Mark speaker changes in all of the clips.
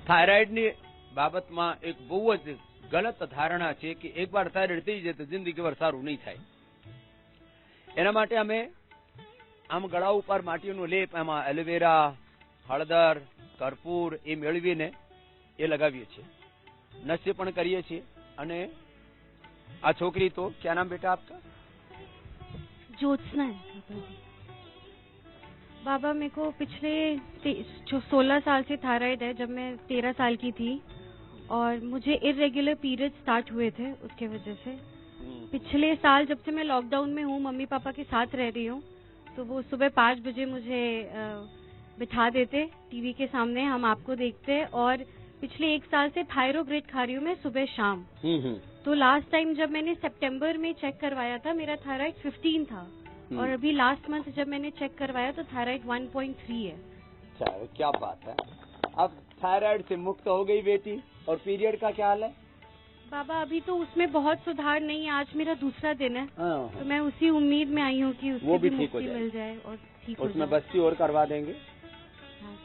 Speaker 1: થાઇરોઇડની બાબતમાં એક બહુ જ ગલત ધારણા છે કે એકવાર થાઇરોઇડ થઈ જાય તો જિંદગીભર સારું નહીં થાય. એના માટે અમે આમ ગળા ઉપર માટીનો લેપ, એમાં એલોવેરા, હળદર, કર્પૂર એ મેળવીને એ લગાવીએ છીએ, નશ્ય પણ કરીએ છીએ. અને આ છોકરી તો ક્યાં નામ બેટા આપકા?
Speaker 2: ज्योत्सना है बाबा. मेरे को पिछले 16 साल से थायराइड है. जब मैं 13 साल की थी और मुझे इरेगुलर पीरियड स्टार्ट हुए थे, उसके वजह से पिछले साल जब से मैं लॉकडाउन में हूँ, मम्मी पापा के साथ रह रही हूँ, तो वो सुबह 5 बजे मुझे बिठा देते टीवी के सामने, हम आपको देखते. और पिछले 1 साल से थायरोग्रिड खा रही हूँ मैं सुबह शाम. तो लास्ट टाइम जब मैंने सितंबर में चेक करवाया था, मेरा थायराइड 15 था. और अभी लास्ट मंथ जब मैंने चेक करवाया तो थायराइड 1.3 है.
Speaker 1: चलो क्या बात है. अब थायराइड से मुक्त हो गई बेटी. और पीरियड का क्या हाल है
Speaker 2: बाबा? अभी तो उसमें बहुत सुधार नहीं है. आज मेरा दूसरा दिन है, तो मैं उसी उम्मीद में आई हूँ कि उससे भी मुक्ति मिल जाए और ठीक हो जाए.
Speaker 1: उसमें बस्ती और करवा देंगे.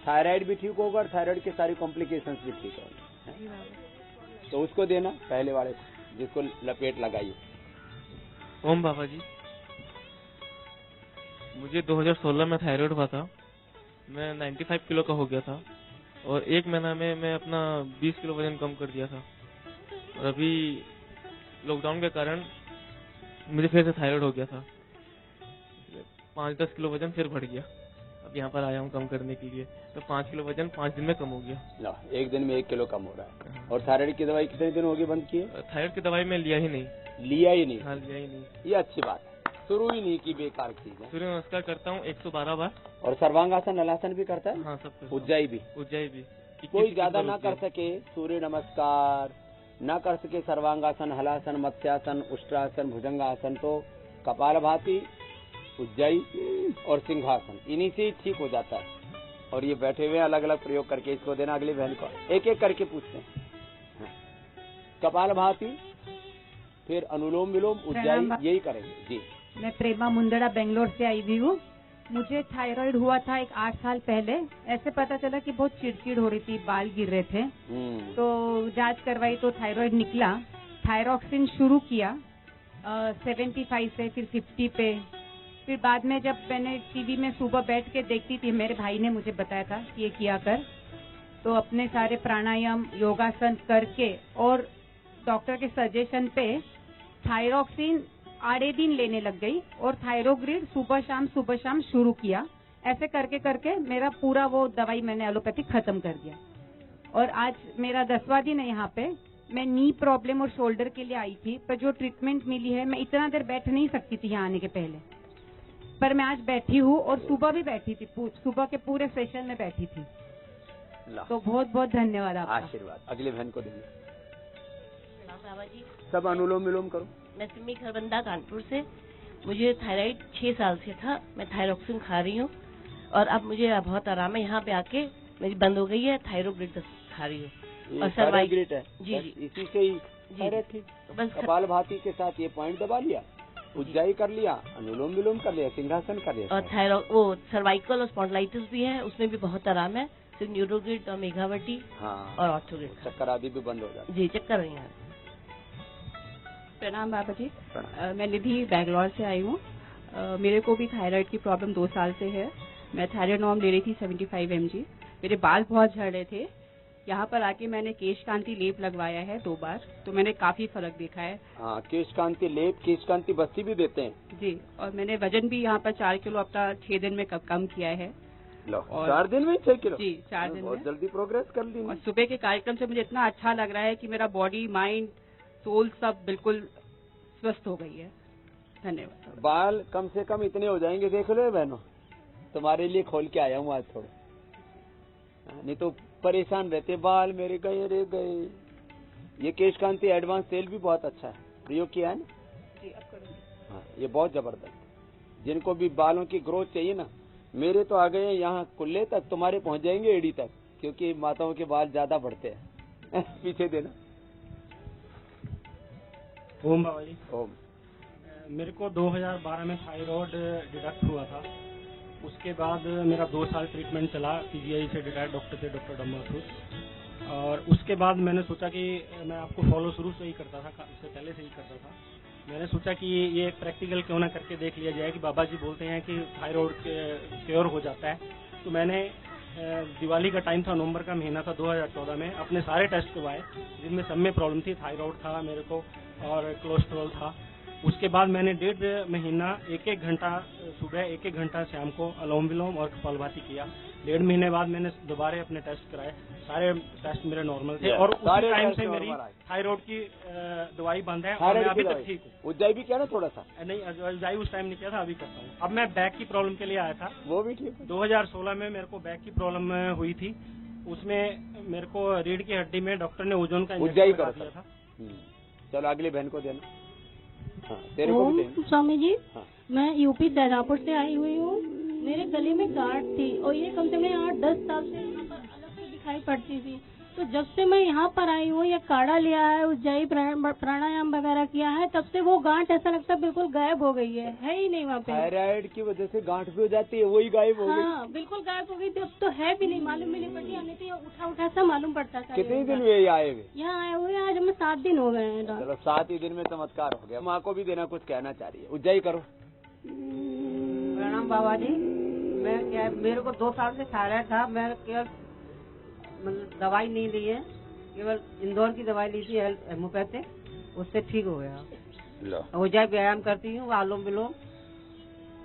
Speaker 1: थायराइड भी ठीक होगा और थायराइड के सारी कॉम्प्लिकेशंस भी ठीक होंगे. तो उसको देना, पहले वाले जिसको लपेट लगाइए.
Speaker 3: ओम बाबा जी, मुझे 2016 में थायराइड हुआ था. मैं 95 किलो का हो गया था और 1 महीना में मैं अपना 20 किलो वजन कम कर दिया था. और अभी लॉकडाउन के कारण मुझे फिर से थायराइड हो गया था. 5-10 किलो वजन फिर बढ़ गया. अब यहाँ पर आया हूँ कम करने के लिए, तो 5 किलो वजन 5 दिन में कम हो गया.
Speaker 1: एक दिन में 1 किलो कम हो रहा है. और थायराइड की दवाई कितने दिन हो गई बंद की है?
Speaker 3: थायराइड की दवाई मैं लिया ही नहीं.
Speaker 1: हाँ,
Speaker 3: लिया ही नहीं.
Speaker 1: ये अच्छी बात है. शुरू ही नहीं की, बेकार चीज है.
Speaker 3: सूर्य नमस्कार करता हूँ 112 बार.
Speaker 1: और सर्वांगासन हलासन भी करता है?
Speaker 3: हाँ, सब.
Speaker 1: उज्जाई भी. कोई ज्यादा ना कर सके सूर्य नमस्कार, ना कर सके सर्वांगासन, हलासन, मत्स्यासन, उष्ट्रासन, भुजंगासन, तो कपालभाति, उज्जाई और सिंहासन, इन्हीं से ठीक हो जाता है. और ये बैठे हुए अलग अलग प्रयोग करके इसको देना. अगली बहन को एक एक करके पूछते हैं. कपालभाति, फिर अनुलोम विलोम, उज्जाई, यही करेंगे जी.
Speaker 4: मैं प्रेमा मुंदड़ा बेंगलोर से आई हुई हूँ. मुझे थायराइड हुआ था 8 साल पहले. ऐसे पता चला कि बहुत चिड़चिड़ हो रही थी, बाल गिर रहे थे. तो जांच करवाई तो थायराइड निकला. थायरॉक्सिन शुरू किया 75 से, फिर 50 पे. फिर बाद में जब मैंने टीवी में सुबह बैठ के देखती थी, मेरे भाई ने मुझे बताया था कि ये किया कर, तो अपने सारे प्राणायाम योगासन करके और डॉक्टर के सजेशन पे थायरॉक्सिन आड़े दिन लेने लग गई और थायरोग्रिड सुबह शाम शुरू किया. ऐसे करके करके मेरा पूरा वो दवाई मैंने एलोपैथिक खत्म कर दिया. और आज मेरा 10वां दिन है यहाँ पे. मैं नी प्रॉब्लम और शोल्डर के लिए आई थी, पर जो ट्रीटमेंट मिली है, मैं इतना देर बैठ नहीं सकती थी यहाँ आने के पहले, पर मैं आज बैठी हूँ. और सुबह भी बैठी थी, सुबह के पूरे सेशन में बैठी थी. तो बहुत बहुत धन्यवाद आपका.
Speaker 1: आशीर्वाद. अगले बहन को देंगे.
Speaker 5: बाबा जी,
Speaker 1: सब अनुलोम विलोम करो.
Speaker 5: मैं सिमी खरबंदा कानपुर से. मुझे थायराइड 6 साल से था. मैं थायरॉक्सिन खा रही हूँ और अब मुझे बहुत आराम है. यहाँ पे आके मेरी बंद हो गई है. थायरोग्रिड खा रही हूँ और सर्वाइकल है जी.
Speaker 1: इसी से ही थी. बस कपालभाति के साथ ये पॉइंट दबा लिया, उज्जाई कर लिया, अनुलोम विलोम कर लिया, सिंहासन कर लिया.
Speaker 5: और वो सर्वाइकल और स्पॉन्डिलाइटिस भी है, उसमें भी बहुत आराम है. सिर्फ न्यूरोग्रिड और मेघावटी और ऑर्थोग्रिड.
Speaker 1: चक्कर आदि भी बंद हो जाता
Speaker 5: जी. चक्कर नहीं है.
Speaker 6: प्रणाम बाबा जी. मैं निधि बैंगलोर से आई हूँ. मेरे को भी थायराइड की प्रॉब्लम 2 साल से है. मैं थायराइडनॉर्म ले रही थी 75 mg. मेरे बाल बहुत झड़ रहे थे. यहाँ पर आके मैंने केश कांति लेप लगवाया है 2 बार, तो मैंने काफी फर्क देखा है.
Speaker 1: हाँ, केश कांति लेप, केश कांति बस्ती भी देते हैं
Speaker 6: जी. और मैंने वजन भी यहाँ पर 4 किलो अपना 6 दिन में कम किया है.
Speaker 1: और 4 दिन में 6 किलो?
Speaker 6: जी, 4 दिन में.
Speaker 1: बहुत जल्दी प्रोग्रेस कर ली.
Speaker 6: और सुबह के कार्यक्रम से मुझे इतना अच्छा लग रहा है कि मेरा बॉडी, माइंड, सोल सब बिल्कुल स्वस्थ हो गई है. धन्यवाद.
Speaker 1: बाल कम से कम इतने हो जाएंगे. देख लो बहनों, तुम्हारे लिए खोल के आया हूँ आज थोड़े. नहीं तो परेशान रहते, बाल मेरे गए रे गए. ये केश कांति एडवांस तेल भी बहुत अच्छा है. प्रयोग किया है ना
Speaker 6: जी? अब करूँगी.
Speaker 1: हाँ, ये बहुत जबरदस्त. जिनको भी बालों की ग्रोथ चाहिए ना, मेरे तो आ गए यहाँ कुल्ले तक, तुम्हारे पहुंच जाएंगे एड़ी तक, क्योंकि माताओं के बाल ज्यादा बढ़ते हैं. पीछे देना.
Speaker 7: ओम बाबा जी.
Speaker 1: ओम.
Speaker 7: मेरे को 2012 में थायराइड डिडक्ट हुआ था. उसके बाद मेरा 2 साल ट्रीटमेंट चला, पीजीआई से रिटायर्ड डॉक्टर थे, डॉक्टर डम्माथुस। और उसके बाद मैंने सोचा कि मैं आपको फॉलो शुरू से ही करता था, उससे पहले से ही करता था। मैंने सोचा कि ये प्रैक्टिकल क्यों ना करके देख लिया जाए कि बाबा जी बोलते हैं कि थायराइड क्योर हो जाता है। तो मैंने दिवाली का टाइम था, नवंबर का महीना था 2014 में, अपने सारे टेस्ट करवाए जिनमें सब में प्रॉब्लम थी। थायराइड था मेरे को और कोलेस्ट्रॉल था। उसके बाद मैंने 1.5 महीना 1-1 घंटा सुबह, 1-1 घंटा शाम को अनुलोम विलोम और कपालभाति किया। 1.5 महीने बाद मैंने दोबारा अपने टेस्ट कराए, सारे टेस्ट मेरे नॉर्मल थे और उसी टाइम से मेरी थायराइड की दवाई बंद है और मैं अभी तक ठीक हूँ।
Speaker 1: उज्जाई भी किया ना थोड़ा सा?
Speaker 7: नहीं, उज्जाई उस टाइम नहीं किया था, अभी करता हूँ। अब मैं बैक की प्रॉब्लम के लिए आया था,
Speaker 1: वो भी ठीक है।
Speaker 7: 2016 में मेरे को बैक की प्रॉब्लम हुई थी। उसमें मेरे को रीढ़ की हड्डी में डॉक्टर ने ओजोन का इंजेक्शन लगा दिया था।
Speaker 1: चलो अगली बहन को देना। हाँ, तेरे को भी देना।
Speaker 8: स्वामी जी,
Speaker 1: हाँ।
Speaker 8: मैं यूपी दैनापुर से आई हुई हूँ। मेरे गले में गांठ थी और ये कम से कम 8-10 साल से यहाँ पर अलग से दिखाई पड़ती थी। तो जब से मैं यहाँ पर आई हूँ, या काढ़ा लिया है, उज्जाई प्राणायाम वगैरह किया है, तब से वो गांठ ऐसा लगता है बिल्कुल गायब हो गई है ही नहीं वहाँ पे।
Speaker 1: थायराइड की वजह से गांठ भी हो जाती है, वही गायब हो गई।
Speaker 8: हाँ, बिल्कुल गायब हो गई थी। अब तो है भी नहीं, मालूम भी नहीं पड़ती। आने तो उठा सा मालूम पड़ता था।
Speaker 1: कितने दिन हुए आए हुए?
Speaker 8: यहाँ आए हुए आज हमें 7 दिन हो गए हैं।
Speaker 1: चलो 7 ही दिन में चमत्कार हो गया। माँ को भी देना, कुछ कहना चाह रही है। उज्जाई करो।
Speaker 9: प्रणाम बाबा जी। मेरे को 2 साल से थायराइड था। मैं केवल मतलब दवाई नहीं ली है, केवल इंदौर की दवाई ली थी हेमोपैथिक, उससे ठीक हो गया। उज्जाई व्यायाम करती हूँ, अनुलोम विलोम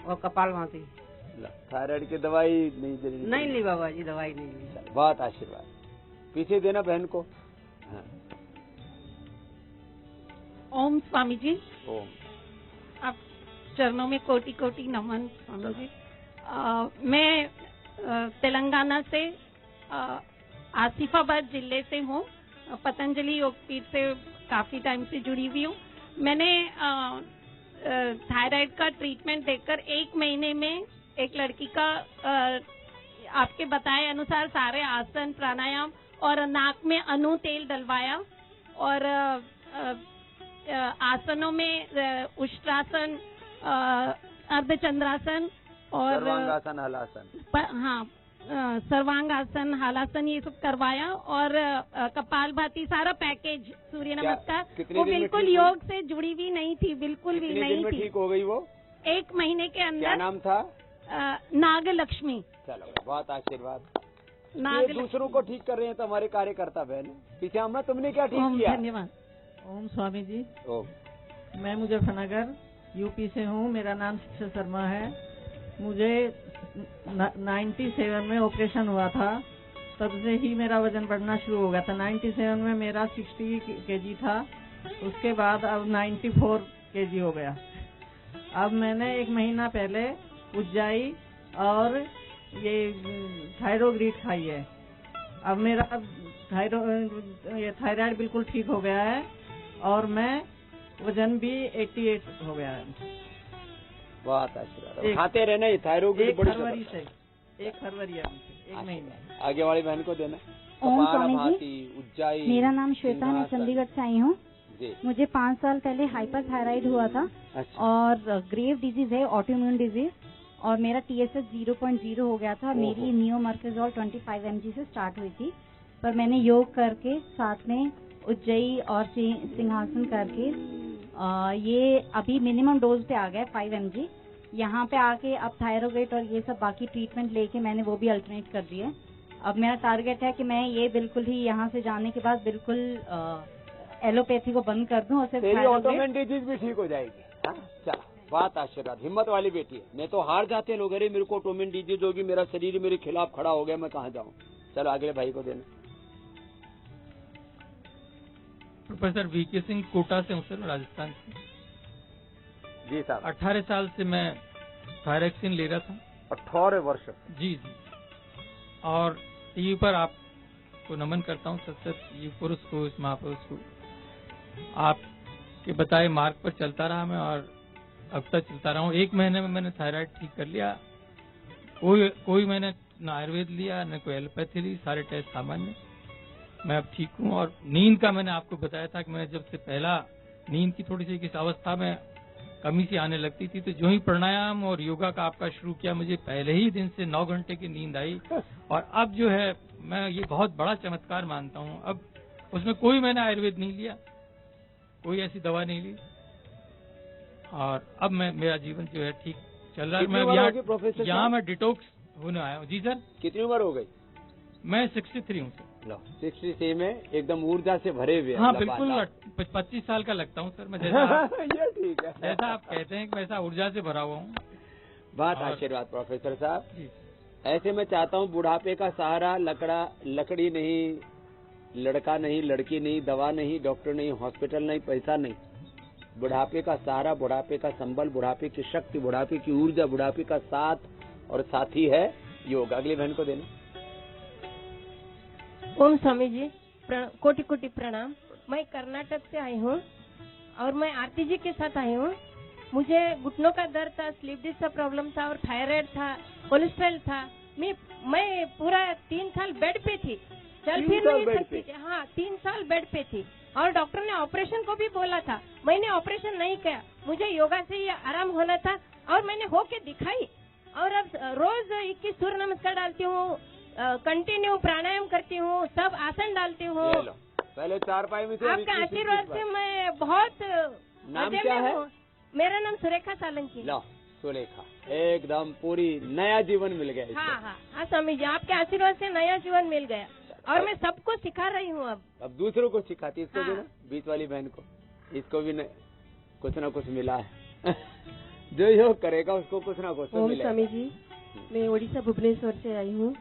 Speaker 9: और कपालभाति।
Speaker 1: थायराइड की दवाई नहीं
Speaker 9: ली बाबा जी, दवाई नहीं ली।
Speaker 1: बहुत आशीर्वाद। पीछे देना बहन को। हाँ।
Speaker 10: ओम स्वामी जी।
Speaker 1: ओम।
Speaker 10: आप चरणों में कोटि कोटि नमन स्वामी जी। मैं तेलंगाना से आसिफाबाद जिले से हूँ। पतंजलि योगपीठ से काफी टाइम से जुड़ी हुई हूँ। मैंने थायराइड का ट्रीटमेंट देकर 1 महीने में एक लड़की का आपके बताए अनुसार सारे आसन प्राणायाम और नाक में अनु तेल डलवाया और आसनों में उष्ट्रासन, अर्धचंद्रासन और
Speaker 1: सर्वांगासन, हलासन।
Speaker 10: हाँ, सर्वांगासन, हलासन ये सब करवाया और कपालभाति सारा पैकेज, सूर्य नमस्कार। वो बिल्कुल योग से जुड़ी हुई नहीं थी, बिल्कुल भी नहीं थी।
Speaker 1: ठीक हो गई वो
Speaker 10: 1 महीने के अंदर।
Speaker 1: क्या नाम था?
Speaker 10: नागलक्ष्मी।
Speaker 1: चलो बहुत आशीर्वाद। ये दूसरों को ठीक कर रहे हैं तो हमारे कार्यकर्ता बहन। पीछे अम्मा तुमने क्या ठीक किया?
Speaker 11: धन्यवाद। ओम स्वामी जी।
Speaker 1: ओम।
Speaker 11: मैं मुजफ्फरनगर यूपी से हूँ। मेरा नाम शिक्षा शर्मा है। मुझे 97 में ऑपरेशन हुआ था, तब से ही मेरा वजन बढ़ना शुरू हो गया था। 97 में मेरा 60 kg था, उसके बाद अब 94 kg हो गया। अब मैंने 1 महीना पहले उज्जाई और ये थायरोग्रीड खाई है। अब मेरा थायराइड बिल्कुल ठीक हो गया है और मैं वजन भी 88 हो गया है।
Speaker 1: बहुत आशीर्वाद। खाते रहना। ये थायरोग्रीड
Speaker 11: 1 फरवरी से 1 महीने।
Speaker 1: आगे वाली बहन को देना।
Speaker 2: ओम स्वामी जी।
Speaker 1: उज्जाई।
Speaker 2: मेरा नाम श्वेता, मैं चंडीगढ़ से आई हूँ। मुझे 5 साल पहले हाइपरथायराइड हुआ था।
Speaker 1: अच्छा।
Speaker 2: और ग्रेव डिजीज है, ऑटोइम्यून डिजीज, और मेरा TSH 0.0 हो गया था। मेरी नियोमर्केजोल 25 mg से स्टार्ट हुई थी, पर मैंने योग करके साथ में उज्जई और सिंहासन करके ये अभी मिनिमम डोज पे आ गया 5 mg। यहाँ पे आके अब थायरोग्रेट और ये सब बाकी ट्रीटमेंट लेके मैंने वो भी अल्टरनेट कर दिए। अब मेरा टारगेट है कि मैं ये बिल्कुल ही यहाँ से जाने के बाद बिल्कुल एलोपैथी को बंद कर दूं और सिर्फ
Speaker 1: ऑटोइम्यून डिजीज भी ठीक हो जाएगी। चलो बात आशीर्वाद। हिम्मत वाली बेटी है। मैं तो हार जाते हैं लोग, अरे मेरे को ऑटोइम्यून डिजीज होगी, मेरा शरीर मेरे खिलाफ खड़ा हो गया, मैं कहाँ जाऊँ। चलो अगले भाई को देना।
Speaker 12: प्रोफेसर VK सिंह कोटा से हूँ सर, राजस्थान से।
Speaker 1: जी साहब।
Speaker 12: 18 साल से मैं थायरैक्सिन ले रहा था।
Speaker 1: 18 वर्ष?
Speaker 12: जी जी। और टीवी पर आपको नमन करता हूँ, ये पुरुष को, इस महापुरुष को। आपके बताए मार्ग पर चलता रहा मैं और अब तक चलता रहा हूँ। 1 महीने में मैंने थायराइड ठीक कर लिया। कोई मैंने न आयुर्वेद लिया न कोई एलोपैथी ली, सारे टेस्ट सामान्य। मैं अब ठीक हूँ। और नींद का मैंने आपको बताया था कि मैंने जब से पहला नींद की थोड़ी सी किस अवस्था में कमी सी आने लगती थी। तो जो ही प्राणायाम और योगा का आपका शुरू किया, मुझे पहले ही दिन से 9 घंटे की नींद आई। और अब जो है मैं ये बहुत बड़ा चमत्कार मानता हूँ। अब उसमें कोई मैंने आयुर्वेद नहीं लिया, कोई ऐसी दवा नहीं ली, और अब मेरा जीवन जो है ठीक चल रहा है। मैं यहाँ मैं डिटॉक्स होने आया हूँ। जी सर।
Speaker 1: कितनी उम्र हो गई?
Speaker 12: मैं 63 हूँ सर।
Speaker 1: 63 में एकदम ऊर्जा से भरे हुए।
Speaker 12: हाँ बिल्कुल, 25 साल का लगता हूँ सर मैं, जैसा
Speaker 1: ये ठीक है,
Speaker 12: जैसा आप कहते हैं कि वैसा ऊर्जा से भरा हुआ हूँ।
Speaker 1: बहुत आशीर्वाद प्रोफेसर साहब। ऐसे मैं चाहता हूँ बुढ़ापे का सहारा लकड़ी नहीं, लड़का नहीं, लड़की नहीं, दवा नहीं, डॉक्टर नहीं, हॉस्पिटल नहीं, पैसा नहीं। बुढ़ापे का सहारा, बुढ़ापे का संबल, बुढ़ापे की शक्ति, बुढ़ापे की ऊर्जा, बुढ़ापे का साथ और साथी है योग। अगली बहन को देना।
Speaker 13: ओम स्वामी जी, कोटि कोटि प्रणाम। मैं कर्नाटक से आई हूँ और मैं आरती जी के साथ आई हूँ। मुझे घुटनों का दर्द था, स्लीप डिस्क का प्रॉब्लम था और थायराइड था, कोलेस्ट्रॉल था। मैं पूरा 3 साल बेड पे थी, चल फिर नहीं सकती थी। हाँ 3 साल बेड पे थी और डॉक्टर ने ऑपरेशन को भी बोला था, मैंने ऑपरेशन नहीं किया। मुझे योगा से ही आराम होना था और मैंने होके दिखाई। और अब रोज 21 सूर्य नमस्कार डालती हूँ, कंटिन्यू प्राणायाम करती हूँ, सब आसन डालती हूँ।
Speaker 1: पहले 4 पाई में से
Speaker 13: आपके आशीर्वाद से मैं बहुत
Speaker 1: नाम क्या है?
Speaker 13: मेरा नाम सुरेखा सालंकी।
Speaker 1: लो सुरेखा, एकदम पूरी नया जीवन मिल गया।
Speaker 13: हाँ स्वामी जी, आपके आशीर्वाद से नया जीवन मिल गया और मैं सबको सिखा रही हूँ। अब
Speaker 1: दूसरों को सिखाती। इसको भी ना, बीच वाली बहन को, इसको भी कुछ ना कुछ मिला है। जो योग करेगा उसको कुछ ना कुछ मिलेगा।
Speaker 14: स्वामी जी, मैं ओडिशा भुवनेश्वर से आई हूँ।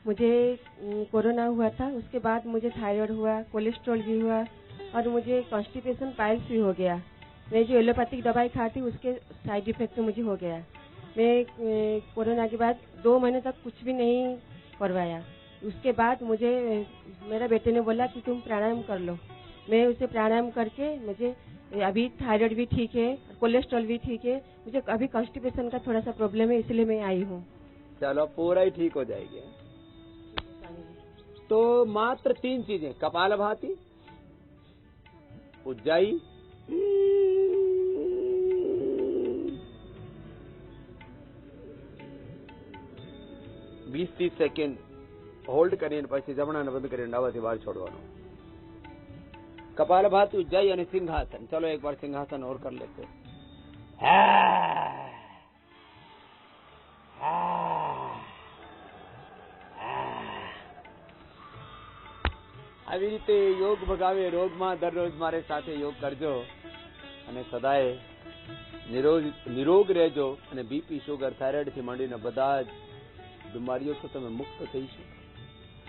Speaker 14: मुझे कोरोना हुआ था, उसके बाद मुझे थायराइड हुआ, कोलेस्ट्रॉल भी हुआ और मुझे कॉन्स्टिपेशन पाइल्स भी हो गया। मैं जो एलोपैथिक दवाई खाती उसके साइड इफेक्ट मुझे हो गया। मैं कोरोना के बाद 2 महीने तक कुछ भी नहीं करवाया। उसके बाद मुझे मेरा बेटे ने बोला कि तुम प्राणायाम कर लो। मैं उसे प्राणायाम करके मुझे अभी थायराइड भी ठीक है, कोलेस्ट्रॉल भी ठीक है, मुझे अभी कॉन्स्टिपेशन का थोड़ा सा प्रॉब्लम है, इसलिए मैं आई हूँ।
Speaker 1: चलो पूरा ही ठीक हो जाएगी। तो मात्र 3 चीजें, कपालभाति, उज्जाई, 20-30 સેકન્ડ હોલ્ડ કરીને પછી જમણાને બંધ કરીને ડાવાથી બહાર છોડવાનું। कपालभाति, उज्जाई यानी सिंहासन। चलो एक बार सिंहासन और कर लेते। આવી રીતે યોગ ભગાવે રોગમાં દરરોજ મારે સાથે યોગ કરજો અને સદાય નિરોગ રહેજો અને બીપી, શુગર, થાઇરોઇડ થી માંડીને બધા જ બીમારીઓથી તમે મુક્ત થઈશો।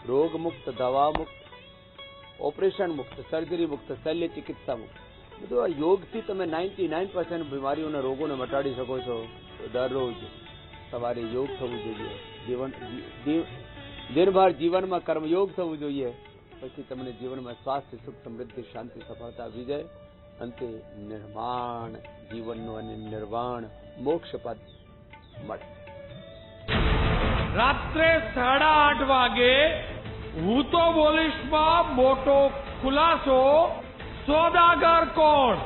Speaker 1: રોગ મુક્ત, દવા મુક્ત, ઓપરેશન મુક્ત, સર્જરી મુક્ત, શલ્ય ચિકિત્સા મુક્ત, બધું આ યોગથી તમે 99% બીમારીઓને, રોગોને મટાડી શકો છો। તો દરરોજ સવારે યોગ થવું જોઈએ। દિનભર જીવનમાં કર્મયોગ થવું જોઈએ। પછી તમને જીવનમાં સ્વાસ્થ્ય, સુખ, સમૃદ્ધિ, શાંતિ, સફળતા, વિજય, અંતે નિર્માણ જીવનનું અને નિર્વાણ મોક્ષ પદ મળે।
Speaker 15: રાત્રે 8:30 વાગે હું તો બોલીશમાં મોટો ખુલાસો, સોદાગર કોણ?